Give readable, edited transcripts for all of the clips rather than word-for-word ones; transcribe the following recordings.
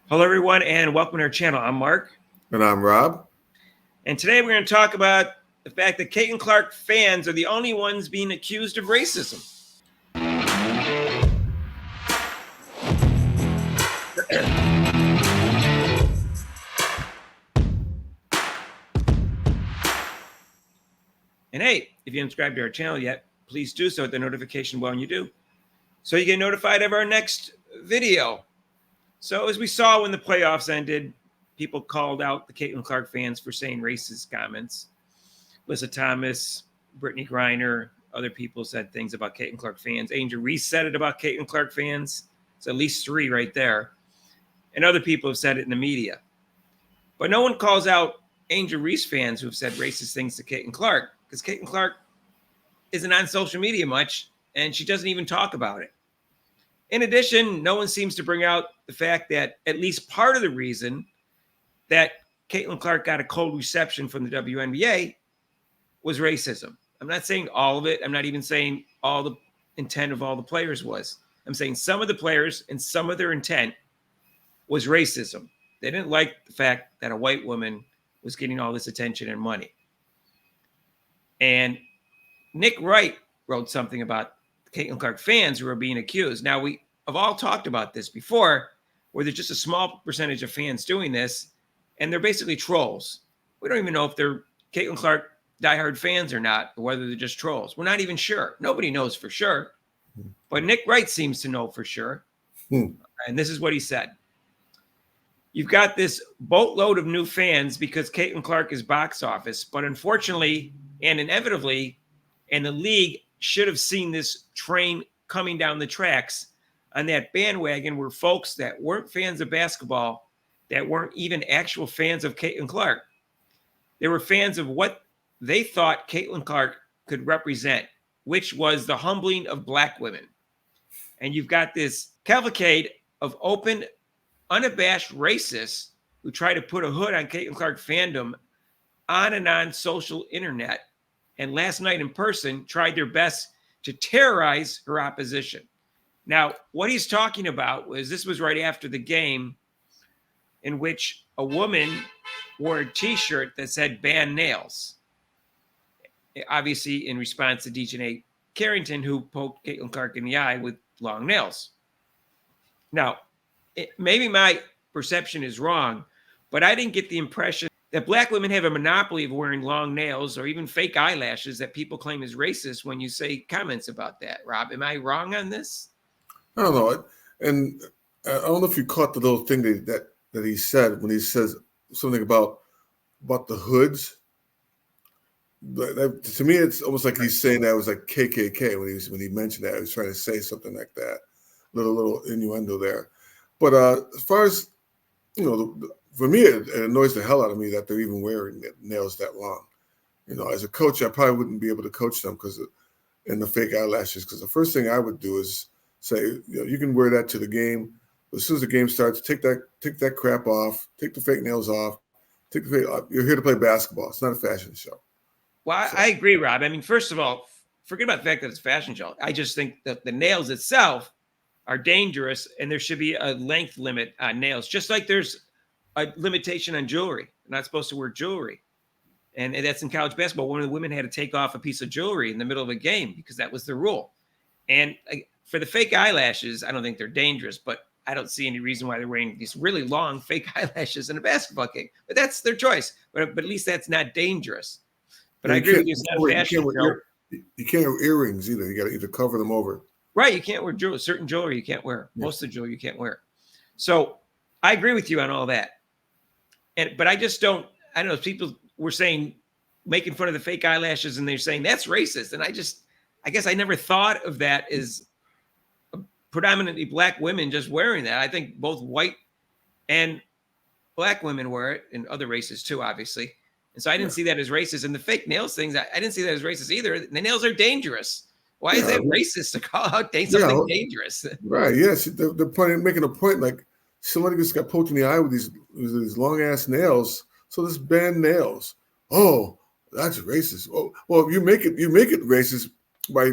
Hello, everyone, and welcome to our channel. I'm Mark, And I'm Rob. and today we're going to talk about the fact that Caitlin Clark fans are the only ones being accused of racism. And hey, if you haven't subscribed to our channel yet, please do so, hit the notification bell when you do, so you get notified of our next video. So as we saw when the playoffs ended, people called out the Caitlin Clark fans for saying racist comments. Lissa Thomas, Brittany Griner, other people said things about Caitlin Clark fans. Angel Reese said it about Caitlin Clark fans. It's at least three right there. And other people have said it in the media. But no one calls out Angel Reese fans who have said racist things to Caitlin Clark, because Caitlin Clark isn't on social media much, and she doesn't even talk about it. In addition, no one seems to bring out the fact that at least part of the reason that Caitlin Clark got a cold reception from the WNBA was racism. I'm not saying all of it. I'm not even saying all the intent of all the players was. I'm saying some of the players and some of their intent was racism. They didn't like the fact that a white woman was getting all this attention and money. And Nick Wright wrote something about Caitlin Clark fans who are being accused. Now, we have all talked about this before, where there's just a small percentage of fans doing this, and they're basically trolls. We don't even know if they're Caitlin Clark diehard fans or not, or whether they're just trolls. We're not even sure. Nobody knows for sure. But Nick Wright seems to know for sure. And this is what he said. You've got this boatload of new fans because Caitlin Clark is box office, but unfortunately and inevitably, and the league should have seen this train coming down the tracks on that bandwagon were folks that weren't fans of basketball, that weren't even actual fans of Caitlin Clark. They were fans of what they thought Caitlin Clark could represent, which was the humbling of Black women. And you've got this cavalcade of open, unabashed racists who try to put a hood on Caitlin Clark fandom on and on social internet. And last night in person tried their best to terrorize her opposition. Now, what he's talking about was this was right after the game in which a woman wore a t-shirt that said ban nails. Obviously in response to Dejanay Carrington, who poked Caitlin Clark in the eye with long nails. Now, maybe my perception is wrong, but I didn't get the impression that Black women have a monopoly of wearing long nails or even fake eyelashes that people claim is racist when you say comments about that. Rob, am I wrong on this? I don't know. And I don't know if you caught the little thing that he said when he says something about the hoods. But to me, it's almost like he's saying that was like KKK when he mentioned that. He was trying to say something like that, little innuendo there. But as far as for me, it annoys the hell out of me that they're even wearing nails that long. As a coach, I probably wouldn't be able to coach them in the fake eyelashes. Because the first thing I would do is say, you can wear that to the game. But as soon as the game starts, take that crap off. Take the fake nails off. You're here to play basketball. It's not a fashion show. Well, I agree, Rob. I mean, first of all, forget about the fact that it's a fashion show. I just think that the nails itself are dangerous, and there should be a length limit on nails, just like there's a limitation on jewelry. You're not supposed to wear jewelry. And that's in college basketball. One of the women had to take off a piece of jewelry in the middle of a game because that was the rule. And for the fake eyelashes, I don't think they're dangerous, but I don't see any reason why they're wearing these really long fake eyelashes in a basketball game. But that's their choice. But at least that's not dangerous. But I agree with you. It's not fashion. You can't wear earrings either. You got to either cover them over. Right. You can't wear jewelry. Certain jewelry you can't wear. Yeah. Most of the jewelry you can't wear. So I agree with you on all that. But I just don't. I don't know. People were saying, making fun of the fake eyelashes, and they're saying that's racist. And I guess I never thought of that as predominantly Black women just wearing that. I think both white and Black women wear it, and other races too, obviously. And so I didn't see that as racist. And the fake nails things, I didn't see that as racist either. The nails are dangerous. Why is that racist to call out something dangerous? Right. Yes. They're making a point like somebody just got poked in the eye with these long ass nails. So let's ban nails. Oh, that's racist. Oh, well, you make it racist by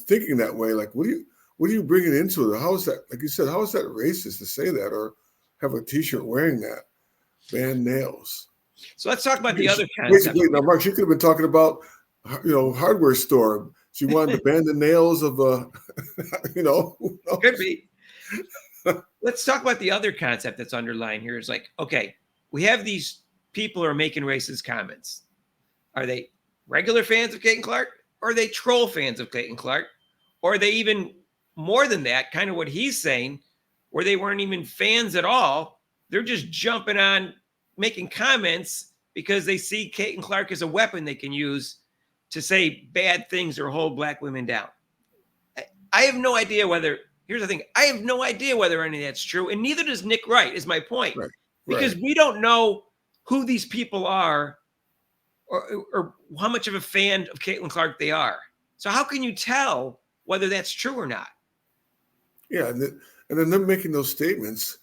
thinking that way. Like, what do you bring it into it? How is that? Like you said, how is that racist to say that? Or have a T-shirt wearing that. Ban nails. So let's talk about the other concept. Basically, now, Mark, she could have been talking about, hardware store. She wanted to ban the nails of, Could be. Let's talk about the other concept that's underlying here. Is like, okay, we have these people who are making racist comments. Are they regular fans of Caitlin Clark? Or are they troll fans of Caitlin Clark? Or are they even more than that, kind of what he's saying, where they weren't even fans at all? They're just jumping on, making comments because they see Caitlin Clark as a weapon they can use to say bad things or hold black women down. I have no idea whether, here's the thing, I have no idea whether any of that's true, and neither does Nick Wright, is my point. Right. Because we don't know who these people are or how much of a fan of Caitlin Clark they are. So how can you tell whether that's true or not? Yeah, and then them making those statements,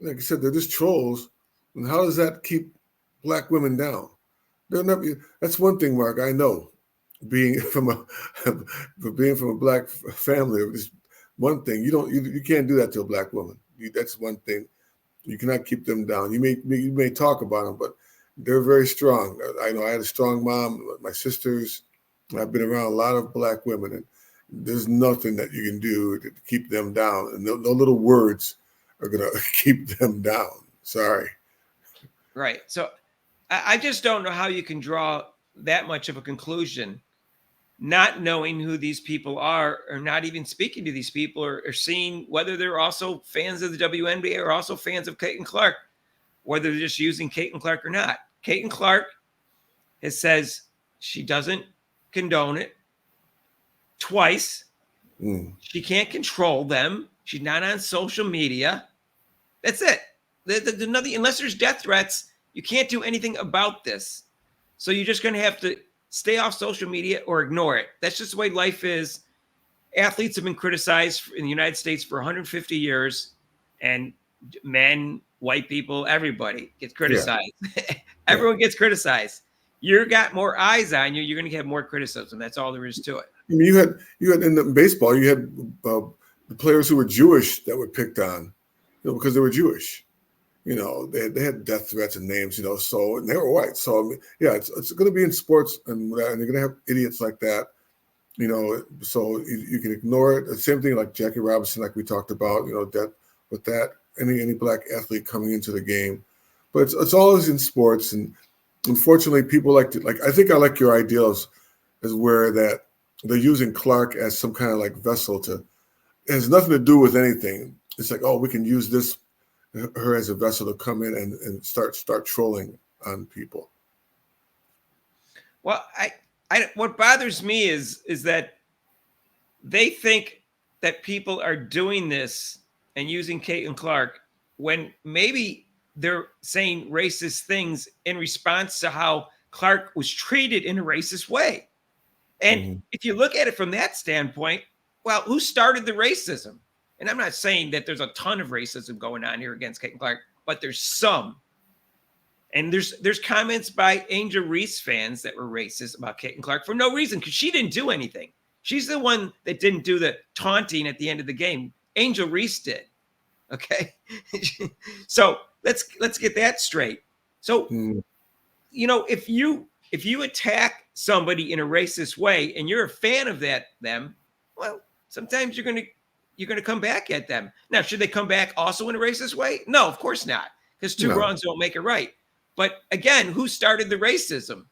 like I said, they're just trolls. And how does that keep black women down? That's one thing, Mark. I know, being from a black family, is one thing. You can't do that to a black woman. That's one thing. You cannot keep them down. You may talk about them, but they're very strong. I know I had a strong mom. My sisters. I've been around a lot of black women, and there's nothing that you can do to keep them down. And no little words are going to keep them down. Sorry. Right. So I just don't know how you can draw that much of a conclusion, not knowing who these people are, or not even speaking to these people, or seeing whether they're also fans of the WNBA or also fans of Caitlin Clark, whether they're just using Caitlin Clark or not. Caitlin Clark says she doesn't condone it twice. She can't control them. She's not on social media. That's it. There's nothing, unless there's death threats, you can't do anything about this. So you're just going to have to stay off social media or ignore it. That's just the way life is. Athletes have been criticized in the United States for 150 years, and men, white people, everybody gets criticized. Yeah. Everyone gets criticized. You got more eyes on you, you're going to get more criticism. That's all there is to it. I mean, you had in the baseball, you had the players who were Jewish that were picked on, because they were Jewish. They had death threats and names, so, and they were white. So, I mean, yeah, it's going to be in sports, and you're going to have idiots like that, so you can ignore it. The same thing like Jackie Robinson, like we talked about, any black athlete coming into the game. But it's always in sports, and unfortunately, people I think I like your idea as where that they're using Clark as some kind of like vessel it has nothing to do with anything. It's like, oh, we can use her as a vessel to come in and start trolling on people. Well, what bothers me is that they think that people are doing this and using Caitlin Clark when maybe they're saying racist things in response to how Clark was treated in a racist way. And if you look at it from that standpoint, well, who started the racism? And I'm not saying that there's a ton of racism going on here against Caitlin Clark, but there's some. And there's comments by Angel Reese fans that were racist about Caitlin Clark for no reason, because she didn't do anything. She's the one that didn't do the taunting at the end of the game. Angel Reese did. Okay. So let's get that straight. So, if you attack somebody in a racist way and you're a fan of them, well, sometimes you're going to come back at them. Now, should they come back also in a racist way? No, of course not, because two wrongs don't make it right. But again, who started the racism?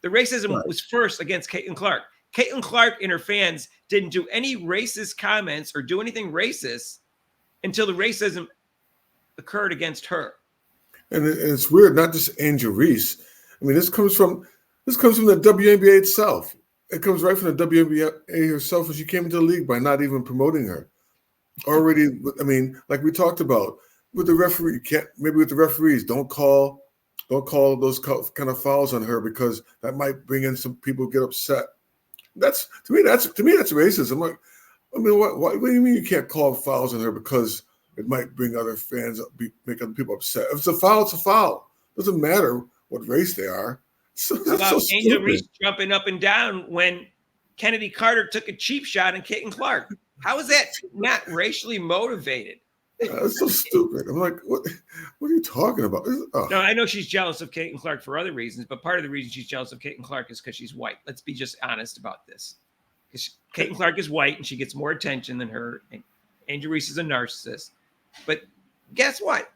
The racism was first against Caitlin Clark. Caitlin Clark and her fans didn't do any racist comments or do anything racist until the racism occurred against her. And it's weird, not just Angel Reese. I mean, this comes from the WNBA itself. It comes right from the WNBA herself, when she came into the league by not even promoting her. Already, I mean, like we talked about with the referee, with the referees, don't call those kind of fouls on her, because that might bring in some people get upset. That's racism. Like, I mean, what do you mean you can't call fouls on her because it might bring other fans up, make other people upset? If it's a foul, it's a foul. It doesn't matter what race they are. How about Angel Reese jumping up and down when Kennedy Carter took a cheap shot on Caitlin Clark? How is that not racially motivated? That's so stupid. I'm like, what are you talking about? No, I know she's jealous of Caitlin Clark for other reasons, but part of the reason she's jealous of Caitlin Clark is because she's white. Let's be just honest about this. Because Caitlin Clark is white and she gets more attention than her. And Angel Reese is a narcissist. But guess what?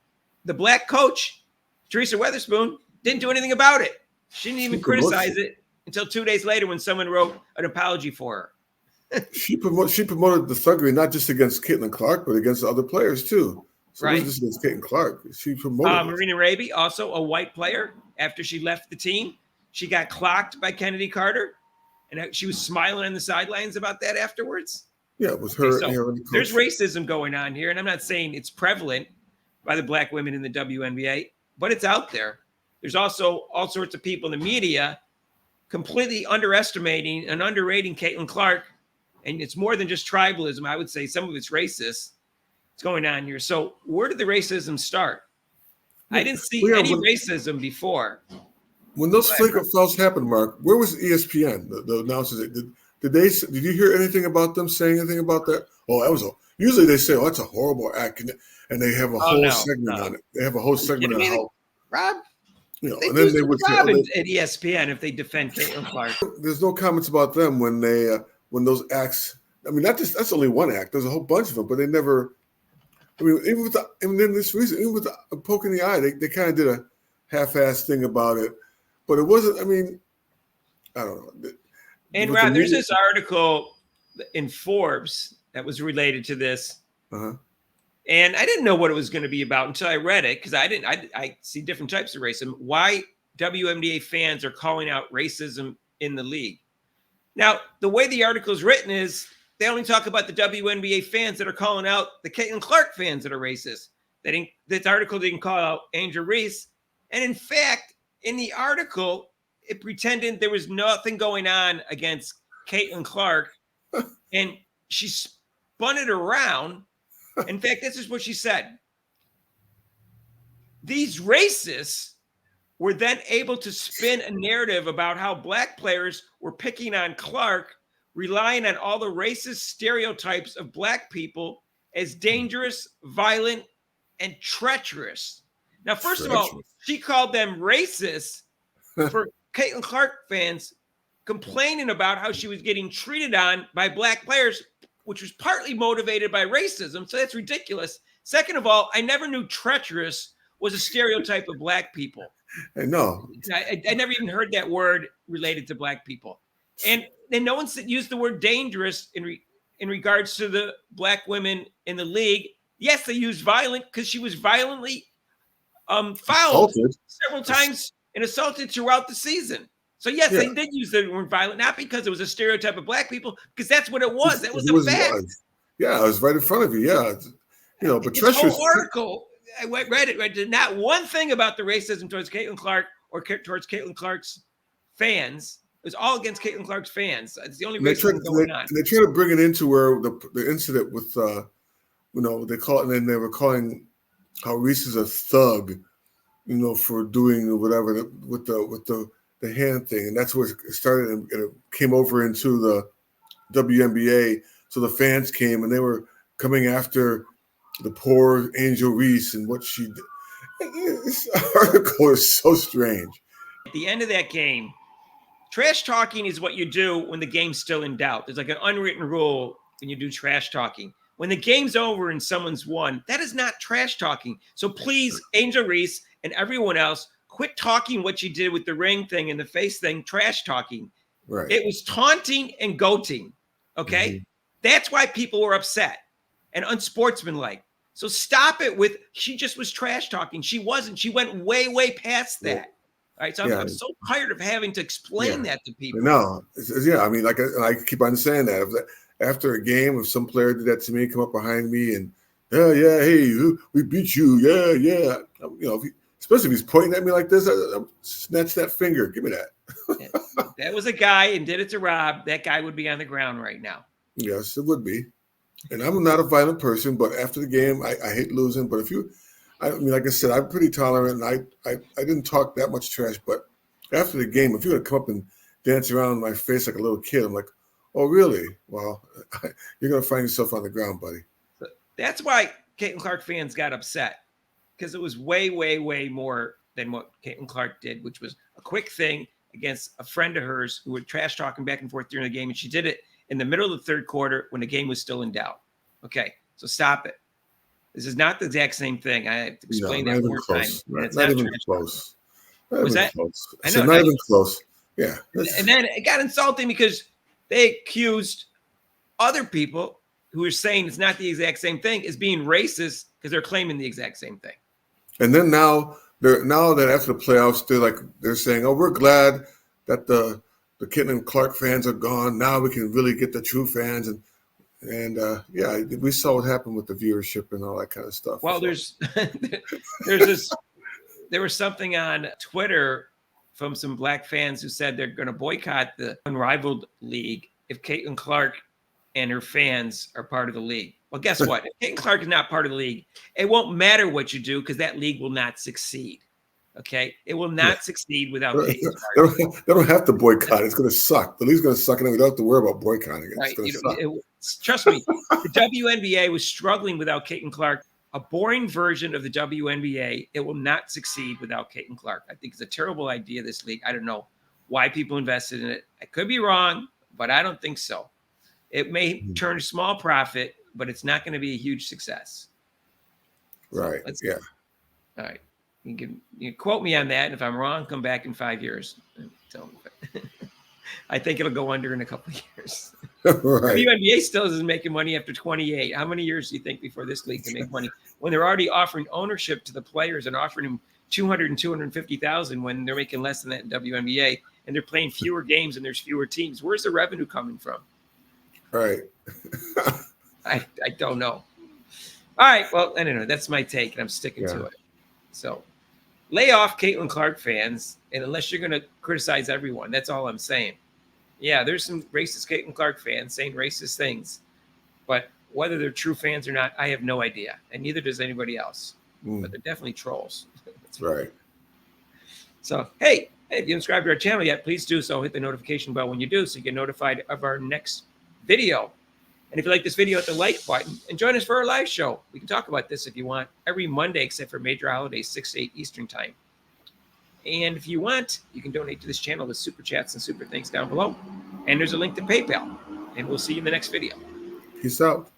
The black coach, Teresa Weatherspoon, didn't do anything about it. She didn't even criticize it until 2 days later when someone wrote an apology for her. She promoted the thuggery not just against Caitlin Clark, but against other players too. So it wasn't just against Caitlin Clark. She promoted Marina Raby, also a white player, after she left the team, she got clocked by Kennedy Carter, and she was smiling on the sidelines about that afterwards. Yeah, it was her. There's racism going on here, and I'm not saying it's prevalent by the black women in the WNBA, but it's out there. There's also all sorts of people in the media completely underestimating and underrating Caitlin Clark. And it's more than just tribalism. I would say some of it's racist. It's going on here. So where did the racism start? I didn't see any racism before. When those flake-up fouls happened, Mark, where was ESPN? The announcers, did you hear anything about them saying anything about that? Oh, that was usually they say, oh, that's a horrible act, and they have a whole segment on it. They have a whole segment on how Rob. And then they would say at ESPN if they defend Caitlin Clark. There's no comments about them when they when those acts. I mean, that's only one act. There's a whole bunch of them, but they never. I mean, even with the poke in the eye, they kind of did a half-assed thing about it, but it wasn't. I mean, I don't know. And Rob, there's this article in Forbes that was related to this. And I didn't know what it was going to be about until I read it, because I see different types of racism. Why WNBA fans are calling out racism in the league. Now, the way the article is written is they only talk about the WNBA fans that are calling out the Caitlin Clark fans that are racist. This article didn't call out Angel Reese. And in fact, in the article, it pretended there was nothing going on against Caitlin Clark. And she spun it around. In fact, this is what she said. These racists were then able to spin a narrative about how black players were picking on Clark, relying on all the racist stereotypes of black people as dangerous, violent, and treacherous. Now, first of all, she called them racist for Caitlin Clark fans complaining about how she was getting treated on by black players, which was partly motivated by racism. So that's ridiculous. Second of all, I never knew treacherous was a stereotype of black people. I know. I never even heard that word related to black people. And no one used the word dangerous in regards to the black women in the league. Yes, they used violent because she was violently fouled several times and assaulted throughout the season. So yes, they did use the word violent, not because it was a stereotype of black people, because that's what it was. That was the fact. Yeah, it was right in front of you. Yeah, but this whole article, I read it. Not one thing about the racism towards Caitlin Clark or towards Caitlin Clark's fans. It was all against Caitlin Clark's fans. It's the only racism going on. They try to bring it into where the incident with, they call it, and then they were calling how Reese is a thug, for doing whatever with the hand thing, and that's where it started, and it came over into the WNBA. So the fans came, and they were coming after the poor Angel Reese and what she did. This article is so strange. At the end of that game, trash talking is what you do when the game's still in doubt. There's like an unwritten rule when you do trash talking. When the game's over and someone's won, that is not trash talking. So please, Angel Reese and everyone else, quit talking what you did with the ring thing and the face thing, trash talking. Right. It was taunting and goating. Okay. Mm-hmm. That's why people were upset and unsportsmanlike. So stop it with, she just was trash talking. She wasn't. She went way, way past that. All right. So I'm so tired of having to explain that to people. No. I mean, I keep on saying that. After a game, if some player did that to me, come up behind me and, hey, we beat you. Yeah. Especially if he's pointing at me like this, I'll snatch that finger. Give me that. If that was a guy and did it to Rob, that guy would be on the ground right now. Yes, it would be. And I'm not a violent person, but after the game, I hate losing. But like I said, I'm pretty tolerant, and I didn't talk that much trash. But after the game, if you're going to come up and dance around my face like a little kid, I'm like, oh, really? Well, you're going to find yourself on the ground, buddy. That's why Caitlin Clark fans got upset because it was way, way, way more than what Caitlin Clark did, which was a quick thing against a friend of hers who were trash talking back and forth during the game. And she did it in the middle of the third quarter when the game was still in doubt. Okay, so stop it. This is not the exact same thing. I have to explain that one more time. Not even close. Was that? Close. I know. Not even close. Yeah. And then it got insulting because they accused other people who are saying it's not the exact same thing as being racist because they're claiming the exact same thing. And then now that after the playoffs, they're saying, "Oh, we're glad that the Caitlin Clark fans are gone. Now we can really get the true fans." And yeah, we saw what happened with the viewership and all that kind of stuff. Well, there was something on Twitter from some black fans who said they're going to boycott the Unrivaled League if Caitlin Clark and her fans are part of the league. Well, guess what? If Caitlin Clark is not part of the league, it won't matter what you do because that league will not succeed. Okay? It will not succeed without Caitlin Clark. They don't have to boycott. It's going to suck. The league's going to suck, and then we don't have to worry about boycotting it. Right. It's going to suck. Trust me, the WNBA was struggling without Caitlin Clark. A boring version of the WNBA. It will not succeed without Caitlin Clark. I think it's a terrible idea, this league. I don't know why people invested in it. I could be wrong, but I don't think so. It may turn a small profit, but it's not going to be a huge success. Right. So yeah. All right. You can quote me on that. And if I'm wrong, come back in 5 years. I think it'll go under in a couple of years. Right. WNBA still isn't making money after 28. How many years do you think before this league can make money when they're already offering ownership to the players and offering them 200 and 250,000 when they're making less than that in WNBA and they're playing fewer games and there's fewer teams? Where's the revenue coming from? Right. I don't know. All right. Well, anyway, that's my take, and I'm sticking to it. So lay off Caitlin Clark fans, and unless you're going to criticize everyone, that's all I'm saying. Yeah, there's some racist Caitlin Clark fans saying racist things, but whether they're true fans or not, I have no idea, and neither does anybody else. But they're definitely trolls. That's right. So, hey, if you haven't subscribed to our channel yet, please do so. Hit the notification bell when you do so you get notified of our next video. And if you like this video, hit the like button and join us for our live show. We can talk about this if you want every Monday except for major holidays, 6 to 8 Eastern time. And if you want, you can donate to this channel with super chats and super thanks down below. And there's a link to PayPal. And we'll see you in the next video. Peace out.